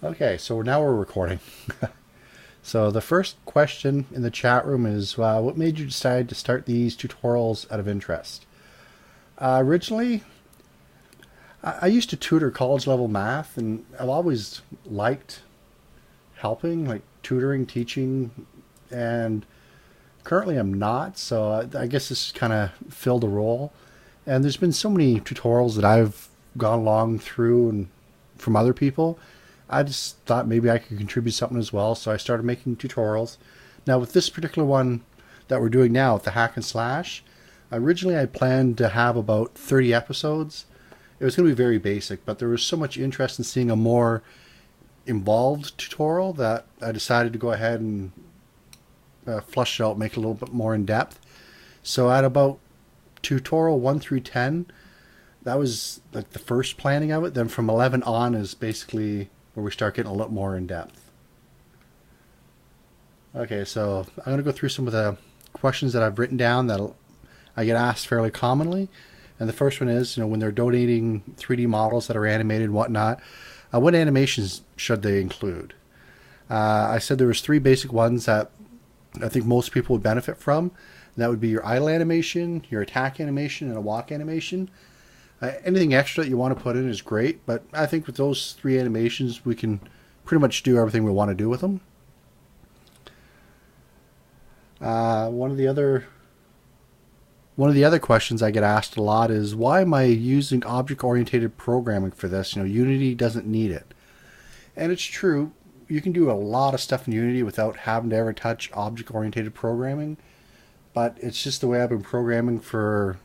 Okay, so now we're recording. So the first question in the chat room is, what made you decide to start these tutorials out of interest? Originally, I used to tutor college level math, and I've always liked helping, like tutoring, teaching, and currently I'm not, so I guess this kind of filled a role. And there's been so many tutorials that I've gone along through and from other people. I just thought maybe I could contribute something as well, so I started making tutorials. Now with this particular one that we're doing now with the hack and slash, originally I planned to have about 30 episodes. It was going to be very basic, but there was so much interest in seeing a more involved tutorial that I decided to go ahead and flush it out, make it a little bit more in depth. So at about tutorial 1 through 10, that was like the first planning of it. Then from 11 on is basically where we start getting a lot more in depth. Okay, so I'm going to go through some of the questions that I've written down that I get asked fairly commonly. And the first one is, when they're donating 3D models that are animated and whatnot, what animations should they include? I said there was 3 basic ones that I think most people would benefit from. And that would be your idle animation, your attack animation, and a walk animation. Anything extra that you want to put in is great, but I think with those 3 animations, we can pretty much do everything we want to do with them. One of the other questions I get asked a lot is, why am I using object-oriented programming for this? Unity doesn't need it. And it's true. You can do a lot of stuff in Unity without having to ever touch object-oriented programming. But it's just the way I've been programming for,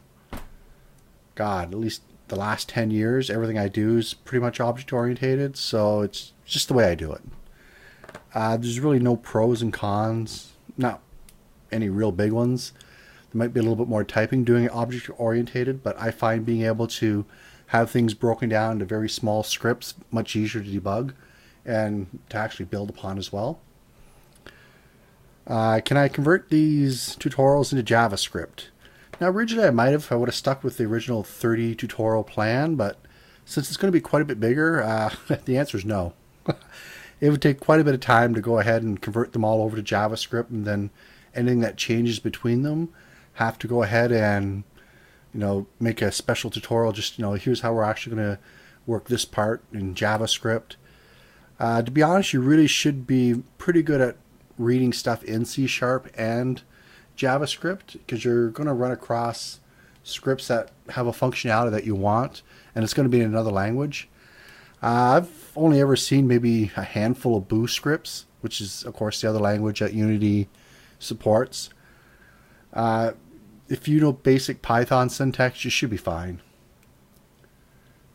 God, at least the last 10 years. Everything I do is pretty much object-oriented. So it's just the way I do it. There's really no pros and cons. Not any real big ones. There might be a little bit more typing doing it object-oriented, but I find being able to have things broken down into very small scripts much easier to debug and to actually build upon as well. Can I convert these tutorials into JavaScript? Now, originally I might have. I would have stuck with the original 30 tutorial plan, but since it's going to be quite a bit bigger, the answer is no. It would take quite a bit of time to go ahead and convert them all over to JavaScript, and then anything that changes between them have to go ahead and make a special tutorial. Just here's how we're actually going to work this part in JavaScript. To be honest, you really should be pretty good at reading stuff in C# and JavaScript, because you're going to run across scripts that have a functionality that you want, and it's going to be in another language. I've only ever seen maybe a handful of Boo scripts, which is of course the other language that Unity supports. If you know basic Python syntax, you should be fine.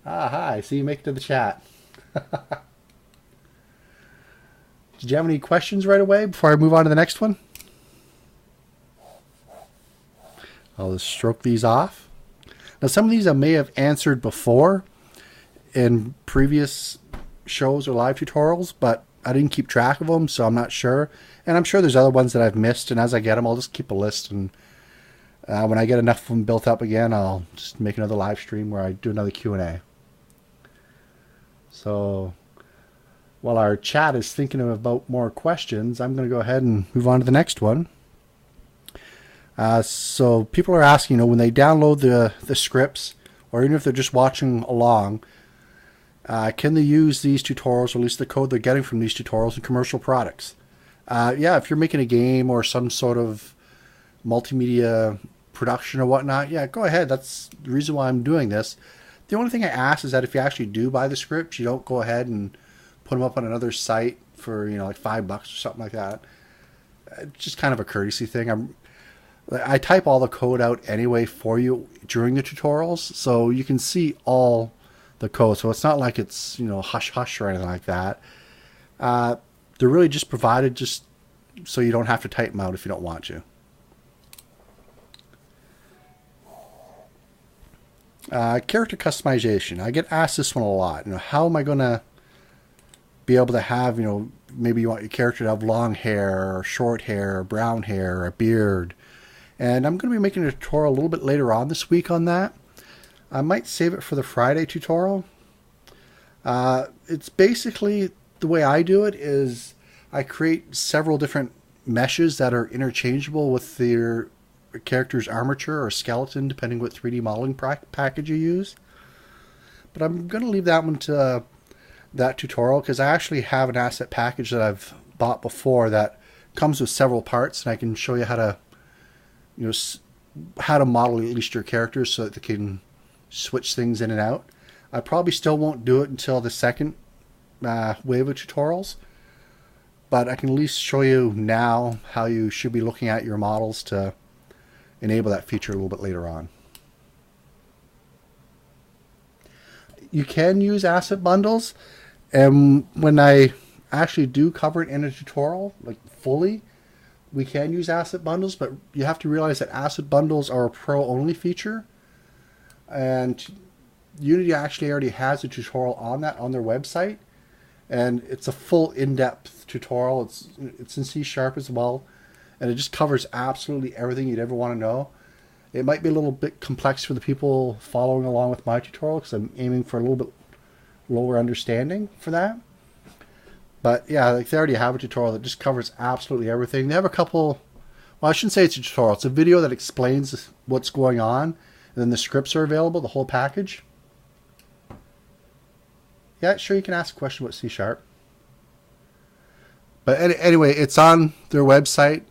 Hi, see you make it to the chat. Did you have any questions right away before I move on to the next one? I'll just stroke these off. Now, some of these I may have answered before in previous shows or live tutorials, but I didn't keep track of them, so I'm not sure. And I'm sure there's other ones that I've missed, and as I get them, I'll just keep a list. And when I get enough of them built up again, I'll just make another live stream where I do another Q&A. So while our chat is thinking about more questions, I'm going to go ahead and move on to the next one. So people are asking, when they download the scripts, or even if they're just watching along, can they use these tutorials, or at least the code they're getting from these tutorials, in commercial products? Yeah, if you're making a game or some sort of multimedia production or whatnot, yeah, go ahead. That's the reason why I'm doing this. The only thing I ask is that if you actually do buy the scripts, you don't go ahead and put them up on another site for like $5 or something like that. It's just kind of a courtesy thing. I type all the code out anyway for you during the tutorials, so you can see all the code. So it's not like it's hush hush or anything like that. They're really just provided just so you don't have to type them out if you don't want to. Character customization. I get asked this one a lot. How am I going to be able to have, maybe you want your character to have long hair or short hair or brown hair or a beard. And I'm going to be making a tutorial a little bit later on this week on that. I might save it for the Friday tutorial. It's basically The way I do it is I create several different meshes that are interchangeable with their character's armature or skeleton, depending what 3D modeling package you use. But I'm going to leave that one to that tutorial because I actually have an asset package that I've bought before that comes with several parts, and I can show you how to, how to model at least your characters so that they can switch things in and out. I probably still won't do it until the second wave of tutorials, but I can at least show you now how you should be looking at your models to enable that feature a little bit later on. You can use asset bundles, and when I actually do cover it in a tutorial, like fully, we can use asset bundles, but you have to realize that asset bundles are a pro-only feature, and Unity actually already has a tutorial on that on their website, and it's a full in-depth tutorial. It's in C# as well, and it just covers absolutely everything you'd ever want to know. It might be a little bit complex for the people following along with my tutorial because I'm aiming for a little bit lower understanding for that. But yeah, like they already have a tutorial that just covers absolutely everything. They have a couple, well, I shouldn't say it's a tutorial. It's a video that explains what's going on, and then the scripts are available, the whole package. Yeah, sure, you can ask a question about C#. But anyway, it's on their website.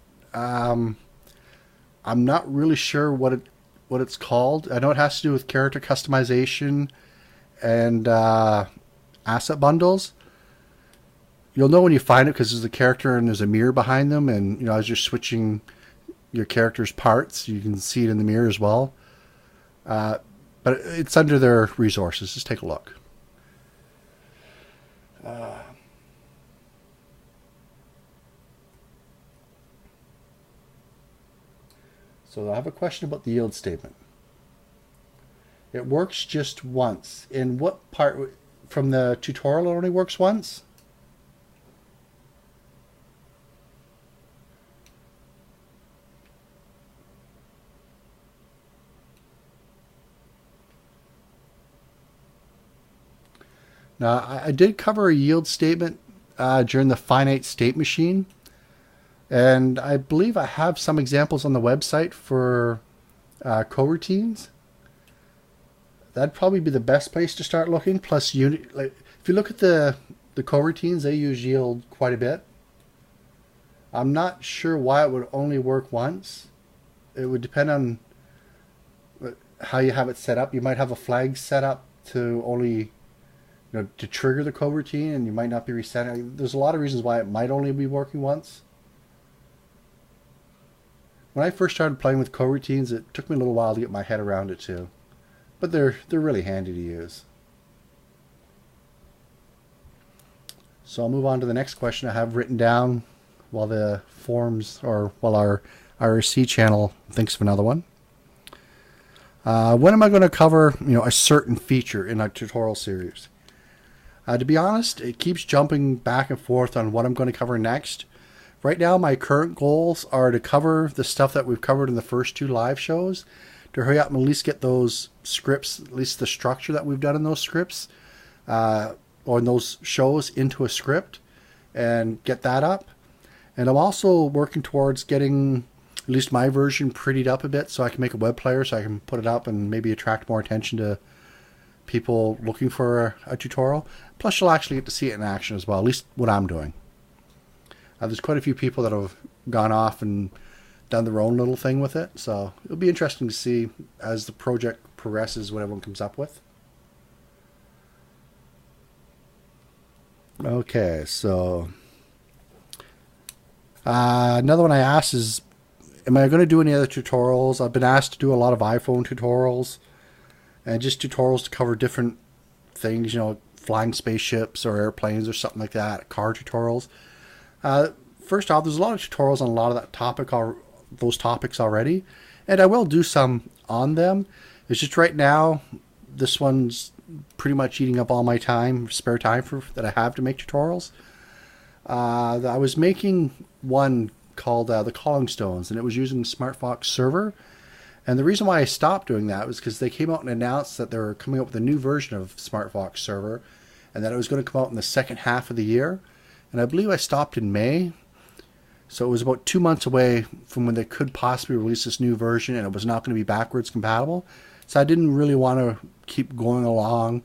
I'm not really sure what it's called. I know it has to do with character customization and asset bundles. You'll know when you find it because there's a character and there's a mirror behind them, and as you're switching your character's parts, you can see it in the mirror as well. But it's under their resources. Just take a look. So I have a question about the yield statement. It works just once. In what part from the tutorial it only works once? Now, I did cover a yield statement during the finite state machine, and I believe I have some examples on the website for coroutines. That'd probably be the best place to start looking. Plus, if you look at the coroutines, they use yield quite a bit. I'm not sure why it would only work once. It would depend on how you have it set up. You might have a flag set up to only to trigger the coroutine, and you might not be resetting. There's a lot of reasons why it might only be working once. When I first started playing with coroutines, it took me a little while to get my head around it too. But they're really handy to use. So I'll move on to the next question I have written down while the forums, or while our IRC channel thinks of another one. When am I going to cover a certain feature in a tutorial series? To be honest, it keeps jumping back and forth on what I'm going to cover next. Right now, my current goals are to cover the stuff that we've covered in the first 2 live shows, to hurry up and at least get those scripts, at least the structure that we've done in those scripts, or in those shows, into a script, and get that up. And I'm also working towards getting at least my version prettied up a bit so I can make a web player so I can put it up and maybe attract more attention to people looking for a tutorial. Plus, you'll actually get to see it in action as well, at least what I'm doing. There's quite a few people that have gone off and done their own little thing with it, so it'll be interesting to see as the project progresses what everyone comes up with. Okay, so another one I asked is, am I going to do any other tutorials? I've been asked to do a lot of iPhone tutorials and just tutorials to cover different things, flying spaceships or airplanes or something like that, car tutorials. First off, there's a lot of tutorials on a lot of that topic, those topics already, and I will do some on them. It's just right now, this one's pretty much eating up all my time, spare time that I have to make tutorials. I was making one called the Calling Stones, and it was using SmartFox Server. And the reason why I stopped doing that was because they came out and announced that they were coming up with a new version of SmartFox Server, and that it was going to come out in the second half of the year. And I believe I stopped in May. So it was about 2 months away from when they could possibly release this new version, and it was not going to be backwards compatible. So I didn't really want to keep going along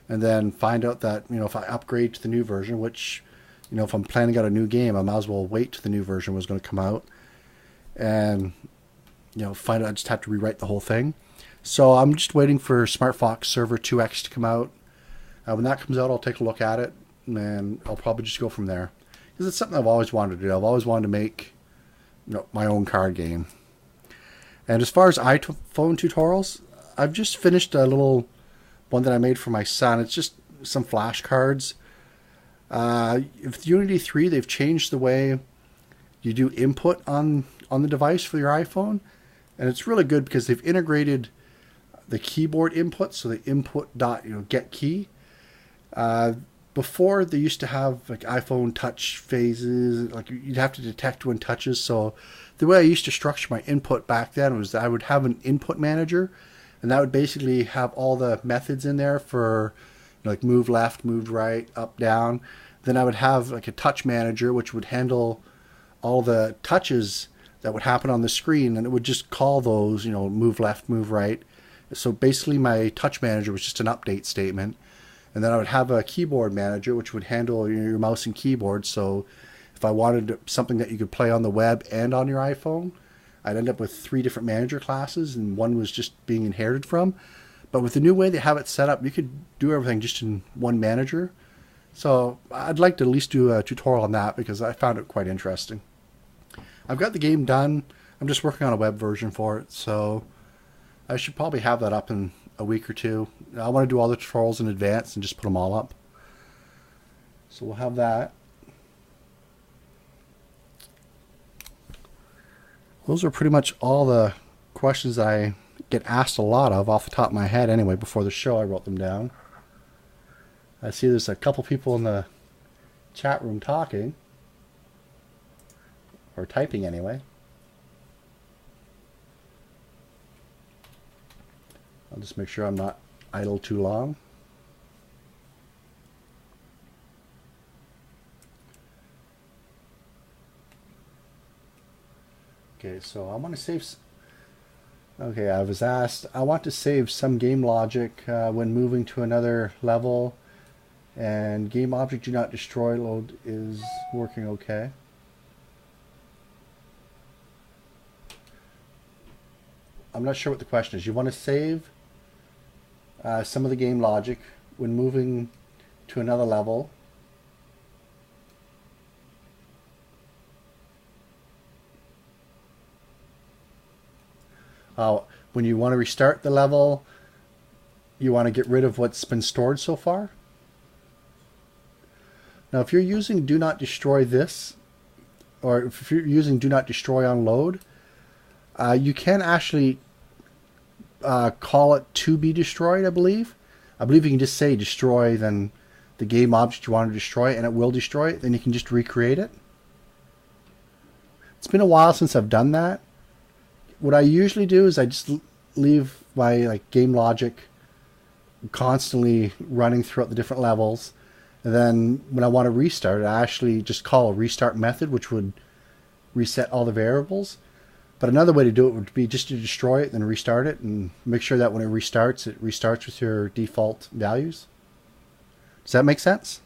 and then find out that, if I upgrade to the new version, which, if I'm planning out a new game, I might as well wait till the new version was going to come out and, find out I just have to rewrite the whole thing. So I'm just waiting for SmartFox Server 2X to come out. When that comes out, I'll take a look at it, and I'll probably just go from there. Because it's something I've always wanted to do. I've always wanted to make my own card game. And as far as iPhone tutorials, I've just finished a little one that I made for my son. It's just some flashcards. With Unity 3, they've changed the way you do input on the device for your iPhone. And it's really good because they've integrated the keyboard input, so the input get key. Before, they used to have like iPhone touch phases, like you'd have to detect when touches. So the way I used to structure my input back then was that I would have an input manager, and that would basically have all the methods in there for like move left, move right, up, down. Then I would have like a touch manager, which would handle all the touches that would happen on the screen, and it would just call those, move left, move right. So basically my touch manager was just an update statement. And then I would have a keyboard manager, which would handle your mouse and keyboard. So if I wanted something that you could play on the web and on your iPhone, I'd end up with 3 different manager classes, and one was just being inherited from. But with the new way they have it set up, you could do everything just in one manager. So I'd like to at least do a tutorial on that because I found it quite interesting. I've got the game done. I'm just working on a web version for it. So I should probably have that up in a week or two. I want to do all the tutorials in advance and just put them all up. So we'll have that. Those are pretty much all the questions that I get asked a lot of off the top of my head anyway. Before the show I wrote them down. I see there's a couple people in the chat room talking. Or typing anyway. I'll just make sure I'm not idle too long. Okay, so I want to save. Okay, I was asked. I want to save some game logic when moving to another level, and game object do not destroy load is working okay. I'm not sure what the question is. You want to save some of the game logic when moving to another level. When you want to restart the level, you want to get rid of what's been stored so far. Now, if you're using Do Not Destroy this, or if you're using Do Not Destroy on load, you can actually call it to be destroyed, I believe. I believe you can just say destroy, then the game object you want to destroy, and it will destroy it. Then you can just recreate it. It's been a while since I've done that. What I usually do is I just leave my game logic constantly running throughout the different levels. And then when I want to restart, I actually just call a restart method, which would reset all the variables. But another way to do it would be just to destroy it, then restart it, and make sure that when it restarts with your default values. Does that make sense?